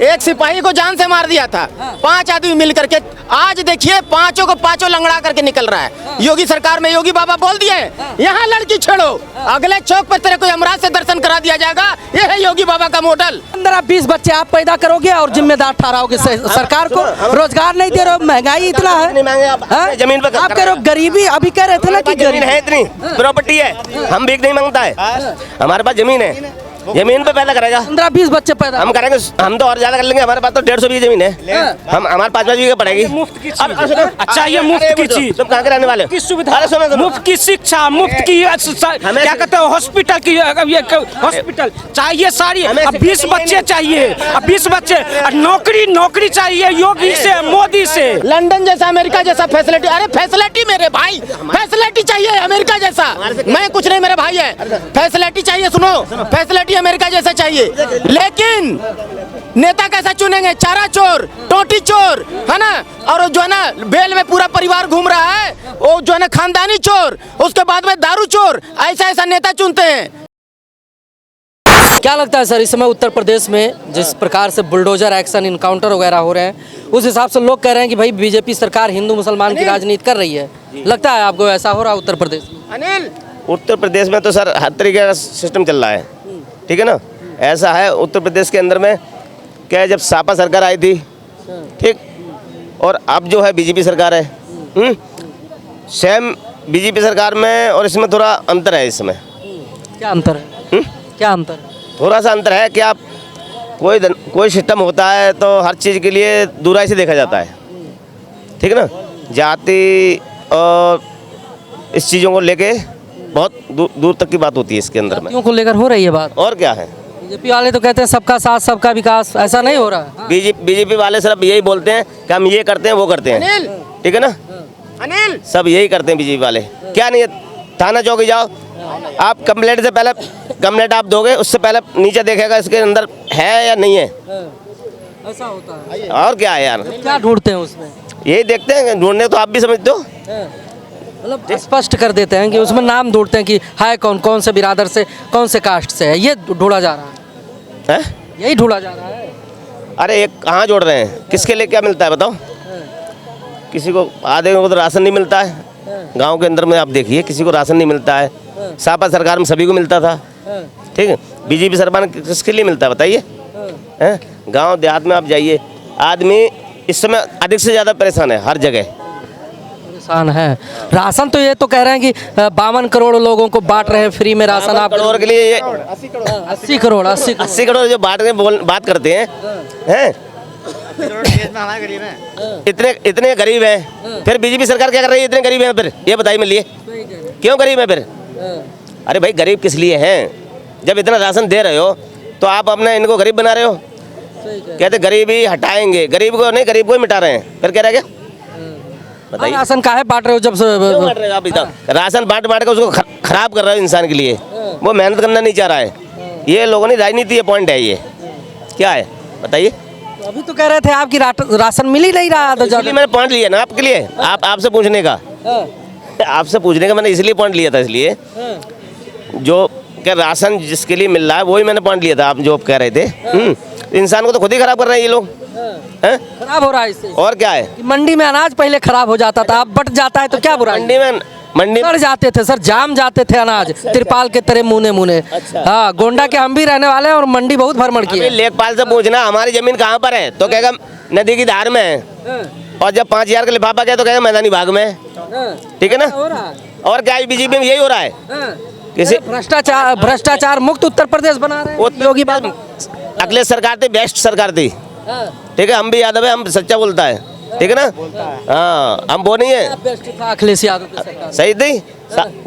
एक सिपाही को जान से मार दिया था, 5 आदमी मिल करके। आज देखिए पांचों को पांचों लंगड़ा करके निकल रहा है। योगी सरकार में योगी बाबा बोल दिए यहाँ लड़की छेड़ो, अगले चौक पर तेरे को यमराज से दर्शन करा दिया जाएगा। ये है योगी बाबा का मॉडल। 15-20 बच्चे आप पैदा करोगे और जिम्मेदार ठहराओगे सरकार को। रोजगार नहीं दे रहे हो, महंगाई इतना है, जमीन पर आप कह रहे हो गरीबी। अभी कह रहे थे ना कि जमीन है, इतनी प्रॉपर्टी है, हम भीख नहीं मांगता है, हमारे पास जमीन है, जमीन पे पैदा करेगा। 15-20 बच्चे पैदा हम करेंगे, हम तो और ज्यादा कर लेंगे। हमारे पास तो 150 बीघा जमीन है, हम हमारे 5 बीघा पड़ेगी। मुफ्त की चीज, अच्छा ये मुफ्त की चीज, तुम कहाँ के रहने वाले? किस सुविधा? मुफ्त की शिक्षा, मुफ्त की क्या कहते हैं हॉस्पिटल की, हॉस्पिटल चाहिए सारी। अब 20 बच्चे चाहिए, अब 20 बच्चे, नौकरी चाहिए योगी से, मोदी से। लंदन जैसा, अमेरिका जैसा फैसिलिटी। अरे फैसिलिटी मेरे भाई, फैसिलिटी चाहिए अमेरिका जैसा। मैं कुछ नहीं, मेरे भाई है, फैसिलिटी चाहिए। सुनो, फैसिलिटी अमेरिका जैसा चाहिए, लेकिन नेता कैसा चुनेंगे? चारा चोर, टोटी चोर, है ना, और जो है ना बेल में पूरा परिवार घूम रहा है, वो जो है ना खानदानी चोर, उसके बाद में दारू चोर। ऐसा नेता चुनते हैं। क्या लगता है सर, इस समय उत्तर प्रदेश में जिस प्रकार से बुलडोजर एक्शन, इनकाउंटर वगैरह हो रहे हैं, उस हिसाब से लोग कह रहे हैं कि भाई बीजेपी सरकार हिंदू मुसलमान की राजनीति कर रही है। लगता है आपको ऐसा हो रहा है उत्तर प्रदेश में? अनिल, उत्तर प्रदेश में तो सर हर तरीके का सिस्टम चल रहा है, ठीक है ना। ऐसा है उत्तर प्रदेश के अंदर में क्या है, जब सपा सरकार आई थी, ठीक, और अब जो है बीजेपी सरकार है, सेम बीजेपी सरकार में और इसमें थोड़ा अंतर है। इसमें क्या अंतर है? क्या अंतर? थोड़ा सा अंतर है कि आप कोई सिस्टम होता है तो हर चीज़ के लिए दूराई से देखा जाता है, ठीक है ना। जाति और इस चीज़ों को लेके बहुत दूर तक की बात होती है इसके अंदर में। जातियों को लेकर हो रही है बात, और क्या है। बीजेपी वाले तो कहते हैं सबका साथ सबका विकास, ऐसा नहीं हो रहा। बीजेपी वाले सिर्फ यही बोलते हैं कि हम ये करते हैं वो करते हैं, ठीक है ना। अनिल, सब यही करते हैं बीजेपी वाले। क्या नहीं है, थाना चौकी जाओ, आप कंप्लेंट से पहले कंप्लेंट आप दोगे, उससे पहले नीचे देखेगा इसके अंदर है या नहीं है। ऐसा होता है। और क्या है यार, क्या ढूंढते हैं उसमें? यही देखते हैं, ढूंढने तो आप भी समझते हो। मतलब स्पष्ट कर देते हैं कि उसमें नाम ढूंढते हैं कि है कौन से बिरादर से, कौन से कास्ट से है, ये ढूंढा जा रहा है, यही ढूंढा जा रहा है। अरे एक कहाँ जोड़ रहे हैं, किसके लिए क्या मिलता है बताओ? किसी को, आधे को तो राशन नहीं मिलता है। गांव के अंदर में आप देखिए, किसी को राशन नहीं मिलता है। सपा सरकार में सभी को मिलता था, ठीक है। बीजेपी सरकार में किसके लिए मिलता है बताइए? गांव देहात में आप जाइए, आदमी इस समय अधिक से ज़्यादा परेशान है, हर जगह परेशान है। राशन तो ये तो कह रहे हैं कि 52 करोड़ लोगों को बांट रहे हैं फ्री में राशन। आप करोड़ के लिए ये 80 करोड़ जो बात करते हैं, इतने गरीब हैं, फिर बीजेपी सरकार क्या कर रही है? इतने गरीब हैं, फिर ये बताइए मिलिए क्यों गरीब है फिर? अरे भाई गरीब किस लिए हैं? जब इतना राशन दे रहे हो तो आप अपने इनको गरीब बना रहे हो। कहते गरीबी हटाएंगे, गरीब को नहीं, गरीब को ही मिटा रहे हैं। फिर क्या रह गया बताइए? राशन काहे बांट रहे हो? जब क्यों बांट रहे हो आप? इतना राशन बांट के उसको खराब कर रहे हो इंसान के लिए। वो मेहनत करना नहीं चाह रहा है। ये लोगों ने राजनीति, ये पॉइंट है, ये क्या है बताइए? अभी तो कह रहे थे आपकी राशन मिल ही नहीं रहा, तो इसलिए मैंने पॉइंट लिया ना आपके लिए, आपसे पूछने का, आपसे पूछने का मैंने इसलिए पॉइंट लिया था। इसलिए जो क्या राशन जिसके लिए मिल रहा है वही मैंने पॉइंट लिया था। आप जो कह रहे थे, इंसान को तो खुद ही खराब कर रहे हैं ये लोग। खराब हो रहा है इससे। और क्या है, मंडी में अनाज पहले खराब हो जाता था, अब बट जाता है तो क्या बुरा? मंडी में जाते थे सर, जाम जाते थे अनाज तिरपाल के तरह मुने। अच्छा। हाँ, गोंडा के हम भी रहने वाले हैं और मंडी बहुत भरमड़ की है। लेखपाल से पूछना हमारी जमीन कहाँ पर है, तो कहेगा नदी की धार में है। और जब 5000 का लिफाफा गया तो कहेगा मैदानी भाग में, ठीक है ना। और क्या बीजेपी में यही हो रहा है? किसी भ्रष्टाचार मुक्त उत्तर प्रदेश बना रहे हैं योगी बाबा। अखिलेश सरकार थी, बेस्ट सरकार थी, ठीक है। हम भी यादव है, हम सच्चा बोलता है, ठीक है ना। हाँ, हम वो नहीं है, अखिलेश यादव की सरकार सही थी।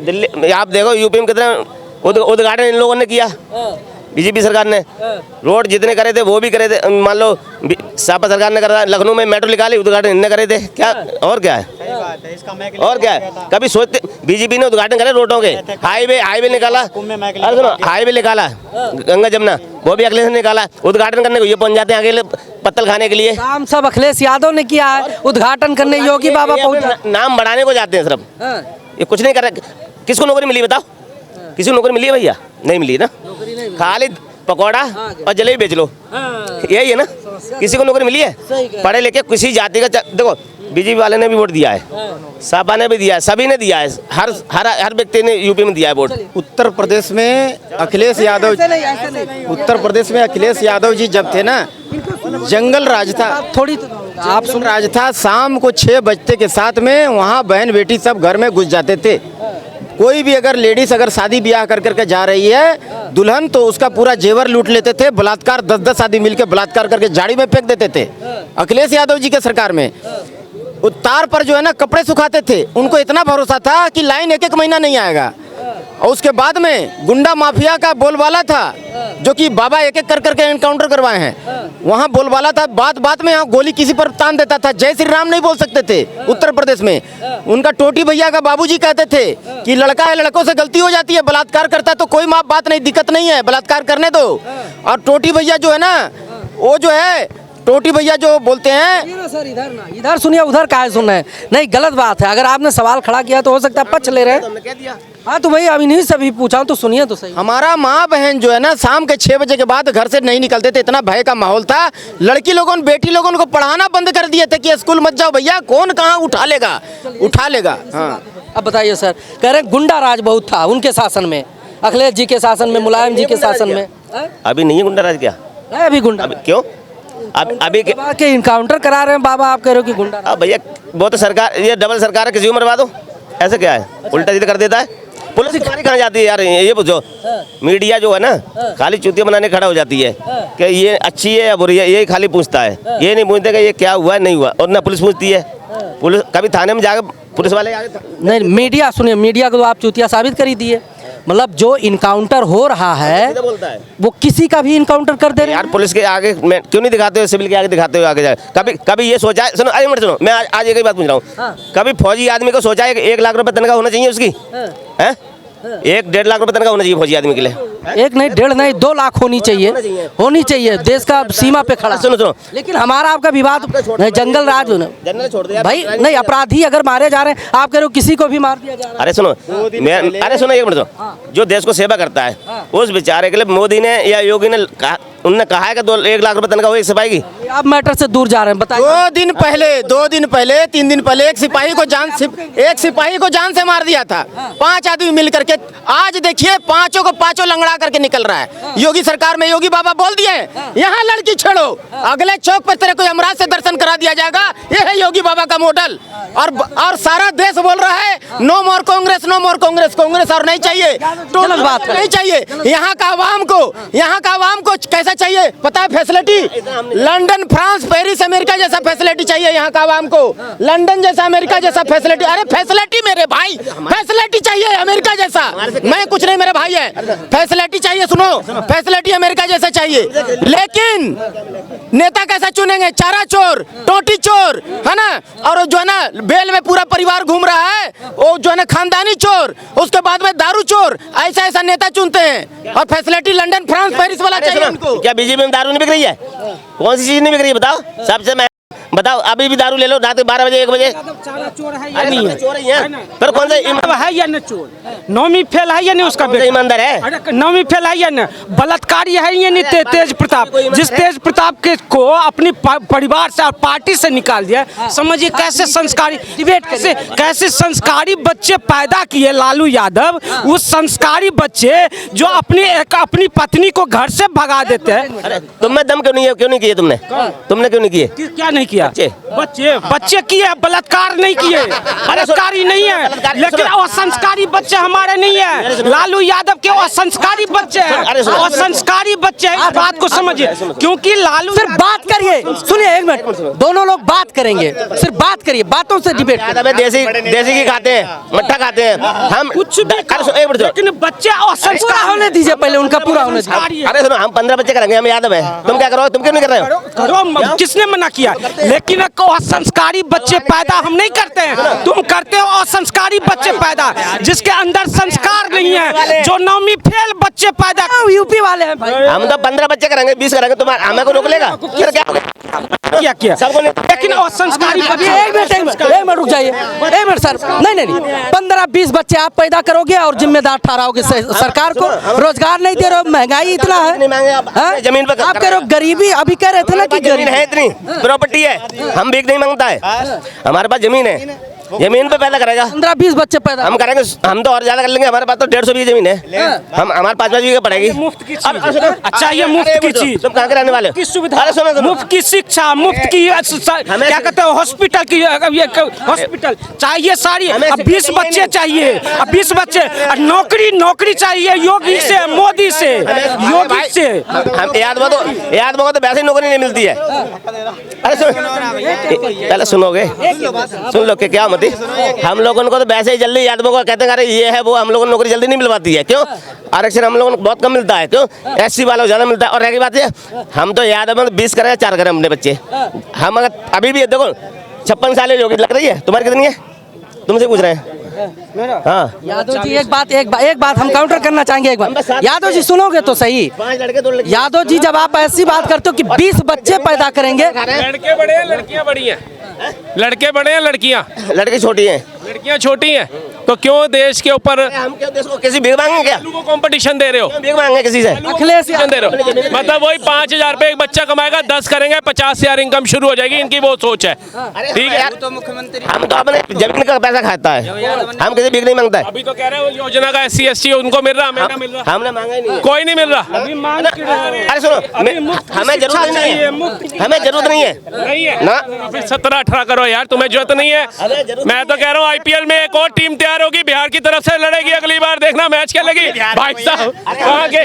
दिल्ली आप देखो, यूपी में कितना उद्घाटन इन लोगों ने किया, बीजेपी सरकार ने। रोड जितने करे थे वो भी करे थे। मान लो सपा सरकार ने करा, लखनऊ में मेट्रो निकाली, उद्घाटन इनने करे थे। क्या और क्या है? और क्या है? कभी सोचते बीजेपी ने उद्घाटन करे रोडों के, हाईवे निकाला, अरे सुनो हाईवे निकाला गंगा जमुना, वो भी अखिलेश ने निकाला। उद्घाटन करने को ये पहुंच जाते हैं आगे पत्तल खाने के लिए। काम सब अखिलेश यादव ने किया है, उद्घाटन करने योगी बाबा पहुंचे, नाम बढ़ाने को जाते हैं सिर्फ। ये कुछ नहीं कर रहे। किसको नौकरी मिली बताओ? किसी को नौकरी मिली है भैया? नहीं मिली ना। खाली पकौड़ा और जलेबी बेच लो, यही है ना। किसी को नौकरी मिली है? पढ़े लिखे किसी जाति का देखो, बीजेपी वाले ने भी वोट दिया है, सपा ने भी दिया है, सभी ने दिया है, हर व्यक्ति ने यूपी में दिया है वोट। उत्तर प्रदेश में अखिलेश यादव जी जब थे ना, जंगल राज था, थोड़ी आप सुन राज था। शाम को 6 बजते के साथ में वहाँ बहन बेटी सब घर में घुस जाते थे। कोई भी अगर लेडीज अगर शादी ब्याह कर करके जा रही है दुल्हन, तो उसका पूरा जेवर लूट लेते थे। बलात्कार 10-10 आदमी मिलकर बलात्कार करके झाड़ी में फेंक देते थे। अखिलेश यादव जी के सरकार में तार पर जो है ना कपड़े सुखाते थे। उनको इतना भरोसा था कि लाइन 1-1 महीना नहीं आएगा। और उसके बाद में गुंडा माफिया का बोलबाला था, जो कि बाबा एक कर करके एनकाउंटर करवाए हैं। वहाँ बोलबाला था, बात में यहाँ गोली किसी पर तान देता था। जय श्री राम नहीं बोल सकते थे उत्तर प्रदेश में। उनका टोटी भैया का बाबूजी कहते थे कि लड़का है, लड़कों से गलती हो जाती है, बलात्कार करता है तो कोई बात नहीं, दिक्कत नहीं है, बलात्कार करने दो। और टोटी भैया जो है ना, वो जो है टोटी भैया जो बोलते हैं, सर इधर सुनिए, उधर काहे सुन रहे हैं? नहीं, गलत बात है। अगर आपने सवाल खड़ा किया तो हो सकता है पक्ष ले रहे हैं। हाँ तो भाई अब इन्हीं से भी पूछा तो सुनिए तो सही। हमारा माँ बहन जो है ना शाम के 6 बजे के बाद घर से नहीं निकलते थे। इतना भय का माहौल था। लड़की लोगों ने, बेटी लोगों को पढ़ाना बंद कर दिए थे कि स्कूल मत जाओ भैया, कौन कहाँ उठा लेगा। हाँ अब बताइए सर, कह रहे हैं गुंडा राज बहुत था उनके शासन में, अखिलेश जी के शासन में, मुलायम जी के शासन में। अभी नहीं है गुंडा राज क्या? नहीं अभी गुंडा, क्यों? अभी के इनकाउंटर करा रहे हैं बाबा, आप कह रहे हो कि गुंडा? अब भैया वो तो सरकार, ये डबल सरकार है, किसी को मरवा दो, ऐसे क्या है? उल्टा सीधा कर देता है। पुलिस तुम्हारी कहाँ जाती है यार? ये पूछो। मीडिया जो है ना खाली चूतिया बनाने खड़ा हो जाती है कि ये अच्छी है या बुरी है, ये खाली पूछता है। ये नहीं पूछते कि ये क्या हुआ नहीं हुआ, और ना पुलिस पूछती है। पुलिस कभी थाने में जाकर पुलिस वाले नहीं, मीडिया सुनिए, मीडिया को तो आप चूतिया साबित कर ही दिए। मतलब जो इनकाउंटर हो रहा है वो किसी का भी इनकाउंटर कर दे रहे यार। पुलिस के आगे क्यों नहीं दिखाते हो? सिविल के आगे दिखाते हो आगे जाए। कभी ये सोचा है? सुनो अरे मिनट सुनो, मैं आज एक ही बात पूछ रहा हूँ। कभी फौजी आदमी को सोचा है कि 1 लाख रुपए तनख्वाह होना चाहिए उसकी? है 1-1.5 लाख रुपए तनख्वाह होना चाहिए फौजी आदमी के लिए? 1 नहीं, 1.5 नहीं, 2 लाख होनी चाहिए। देश का सीमा पे खड़ा। सुनो, लेकिन हमारा आपका विवाद नहीं, जंगल राज होना छोड़ दो भाई। नहीं, अपराधी अगर मारे जा रहे हैं, आप कह रहे हो किसी को भी मार दिया जा रहा है। अरे सुनो, अरे सुनो एक मिनट सुनो। जो देश को सेवा करता है उस बेचारे के लिए मोदी ने या योगी ने उन्होंने कहा है कि 1 लाख रुपए तनख्वाह हो एक सिपाही की। आप मैटर से दूर जा रहे हैं, बताइए। 2 दिन पहले 3 दिन पहले एक सिपाही को जान से मार दिया था। 5 आदमी मिल करके। आज देखिए पांचों को पांचों लंगड़ा करके निकल रहा है। योगी सरकार में योगी बाबा बोल दिए यहाँ लड़की छेड़ो, अगले चौक पर तेरे को यमराज से दर्शन करा दिया जाएगा। ये है योगी बाबा का मॉडल। और सारा देश बोल रहा है नो मोर कांग्रेस, नो मोर कांग्रेस। कांग्रेस और नहीं चाहिए, बात नहीं चाहिए। यहाँ का आवाम को कैसा चाहिए पता है? Facility London, France, Paris, America जैसा फैसिलिटी चाहिए यहाँ का आवाम को। लंदन जैसा, अमेरिका जैसा फैसिलिटी। अरे फैसिलिटी मेरे भाई, फैसिलिटी चाहिए अमेरिका जैसा। मैं कुछ नहीं, मेरे भाई है। फैसिलिटी चाहिए, सुनो, फैसिलिटी अमेरिका जैसा चाहिए। लेकिन नेता कैसा चुनेंगे? चारा चोर, टोटी चोर, है ना? और जो है ना बेल में पूरा परिवार घूम रहा है, वो जो है ना खानदानी चोर, उसके बाद में दारू चोर। ऐसा नेता चुनते हैं। और फैसिलिटी लंदन, फ्रांस, पेरिस वाला चाहिए उनको। क्या बीजेपी में दारू नहीं बिक रही है? कौन सी चीज नहीं बिक रही है बताओ? सबसे मैं बताओ, अभी भी दारू ले लो रात 12 बजे 1 बजे। चोर है अरे नहीं है, चोर ही है। पर कौन सा है या न चोर? नौवीं फेल है या नहीं उसका बेटा? ईमानदार है? अरे 9वीं फेल है या न? बलात्कारी है या नहीं? तेज प्रताप, जिस तेज प्रताप के को अपनी परिवार से और पार्टी से निकाल दिया। समझिए कैसे संस्कारी डिबेट, कैसे संस्कारी बच्चे पैदा किए लालू यादव। उस संस्कारी बच्चे जो अपनी पत्नी को घर से भगा देते हैं। तुमने दम क्यों नहीं किए? तुमने क्यों नहीं किए? क्या नहीं किया? बच्चे किए, बलात्कार नहीं किए। बलात्कारी नहीं है, लेकिन असंस्कारी बच्चे हमारे नहीं है। लालू यादव के असंस्कारी बच्चे हैं, असंस्कारी बच्चे हैं। इस बात को समझिए, क्योंकि लालू सिर्फ बात करिए। सुनिए 1 मिनट, दोनों लोग बात करेंगे, सिर्फ बात करिए, बातों से डिबेट। देसी घी खाते हैं, मट्ठा खाते हैं हम कुछ भी, लेकिन बच्चे असंस्कार होने दीजिए, पहले उनका पूरा होने दीजिए। अरे सुनो, हम 15 बच्चे करेंगे, हमें यादव है। तुम क्या करो? तुम क्यों नहीं कर रहे हो? करो, किसने मना किया? लेकिन असंस्कारी बच्चे पैदा हम नहीं करते हैं, तुम करते हो असंस्कारी बच्चे पैदा, जिसके अंदर संस्कार नहीं है, जो 9वीं फेल बच्चे पैदा। यूपी वाले हैं भाई। हम तो 15 बच्चे करेंगे, 20 करेंगे, तुम्हारा हमें को रोक लेगा? फिर क्या? क्या किया, लेकिन वो संस्कारी अभी एक मिनट रुक जाइए, एक मिनट सर, नहीं 15-20 बच्चे आप पैदा करोगे और जिम्मेदार ठहराओगे सरकार को, रोजगार नहीं दे रहे हो, महंगाई इतना है, जमीन पर आप कह रहे हो गरीबी, अभी कह रहे थे ना कि जमीन है, इतनी प्रॉपर्टी है, हम भीख नहीं मांगता है, हमारे पास जमीन है, जमीन पे पैदा करेगा, 15-20 बच्चे पैदा हम करेंगे, हम तो और ज्यादा कर लेंगे, हमारे पास तो 150 बीघा जमीन है, हम हमारे 5-5 बीघा पड़ेगी। मुफ्त की चीज, अच्छा ये मुफ्त की चीज, तुम कहाँ के रहने वाले हो? की सुविधा, मुफ्त की शिक्षा, मुफ्त की क्या कहते हैं हॉस्पिटल की, ये हॉस्पिटल चाहिए सारी, अब 20 बच्चे चाहिए, अब 20 बच्चे, नौकरी चाहिए योगी से, मोदी से, योगी से। हम याद वो तो वैसे ही नौकरी नहीं मिलती है। अरे पहले सुनोगे, सुन लो क्या मत, हम लोगों को तो वैसे ही जल्दी यादवों को कहते हैं अरे ये है वो, हम लोगों को नौकरी जल्दी नहीं मिल पाती है, क्यों? आरक्षण हम लोगों को बहुत कम मिलता है, क्यों? SC वालों को ज्यादा मिलता है। और रह बात है, हम तो यादव में 20 करें 4 करें अपने बच्चे, हम अगर अभी भी देखो 56 साल योगी लग रही है, तुम्हारी कितनी है? तुमसे पूछ रहे हैं। हाँ यादव जी, एक बात हम काउंटर करना चाहेंगे, एक बार यादव जी सुनोगे तो सही। 5 लड़के 2 लड़की। यादव जी जब आप ऐसी बात करते हो कि 20 बच्चे पैदा करेंगे, लड़के बड़े हैं लड़कियां बड़ी हैं, लड़के बड़े हैं लड़कियां लड़की छोटी है, लड़कियां छोटी हैं, तो क्यों देश के ऊपर हम क्यों देश को किसी भीख मांगे क्या? को कंपटीशन दे रहे हो? भीख मांगे किसी से? अखिलेश दे रहे हो, मतलब वही 5,000 रुपए एक बच्चा कमाएगा, 10 करेंगे 50,000 इनकम शुरू हो जाएगी, इनकी वो सोच है। ठीक है, हम तो अपने जमीन का पैसा खाता है, हम किसी भीख नहीं मांगता है। अभी तो कह रहे हो योजना का SC ST उनको मिल रहा, हमें ना मिल रहा, हमने मांगा ही नहीं है। कोई नहीं मिल रहा। अरे सुनो, हमें जरूरत नहीं है, हमें जरूरत नहीं है नहीं है ना, फिर 17-18 करो यार, तुम्हें जरूरत नहीं है। मैं तो कह रहा हूँ IPL में एक और टीम तैयार होगी, बिहार की तरफ से लड़ेगी, अगली बार देखना मैच खेलेगी भाई साहब। कहाँ के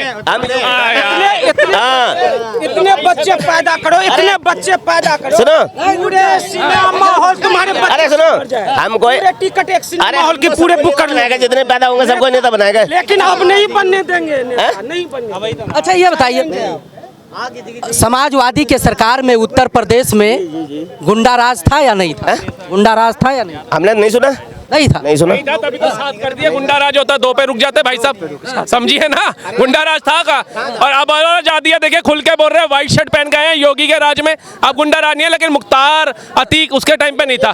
इतने बच्चे पैदा करो, इतने बच्चे पैदा करो, सुनो, पूरे सिनेमा माहौल तुम्हारे बच्चे, अरे सुनो, हम कोई टिकट एक सिनेमा माहौल की पूरे बुक कर बनाएगा, जितने पैदा होंगे सबको नेता बनाएगा, लेकिन अब नहीं बनने देंगे, नहीं बनने। अच्छा ये बताइए, समाजवादी के सरकार में उत्तर प्रदेश में गुंडा राज था या नहीं था? गुंडा राज था या नहीं? हमने नहीं सुना, नहीं था, नहीं सुना। तभी तो साथ कर दिया, गुंडा राज होता 2 पे रुक जाते भाई साहब, समझिए ना, गुंडा राज था का, और अब आजादिया देखिए खुल के बोल रहे हैं, व्हाइट शर्ट पहन गए हैं योगी के राज में, अब गुंडा राज नहीं है, लेकिन मुख्तार अतीक उसके टाइम पे नहीं था,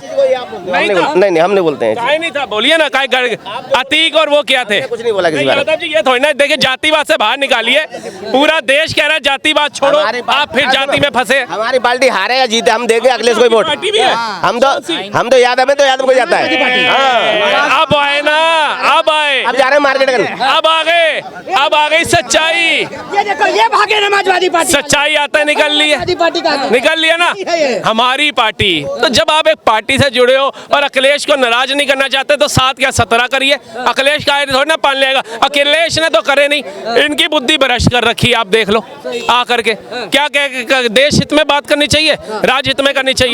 नहीं हम नहीं बोलते हैं, काय नहीं था, बोलिए ना काय, अतीक और वो क्या थे, कुछ नहीं बोला किसी बार। यादव जी ये थोड़ी ना, देखिए जातिवाद से बाहर निकालिए, पूरा देश कह रहा है जातिवाद छोड़ो, आप फिर जाति में फंसे। हमारी पार्टी हारे या जीते, हम देंगे अखिलेश को वोट, हम तो यादव में तो यादव को जाता है। अब आए ना, अब आए, अब जा रहे हैं मार्केट करने, अब आ गई सच्चाई, ये देखो, ये भागे समाजवादी पार्टी, सच्चाई आता है, निकल लिया ना हमारी पार्टी। तो जब आप एक पार्टी से जुड़े हो और अखिलेश को नाराज नहीं करना चाहते तो 7 क्या 17 करिए, अखिलेश का थोड़ी ना पाल लेगा, अखिलेश ने तो करे नहीं, इनकी बुद्धि भ्रष्ट कर रखी है, आप देख लो आ करके, क्या देश हित में बात करनी चाहिए, राज्य हित में करनी चाहिए।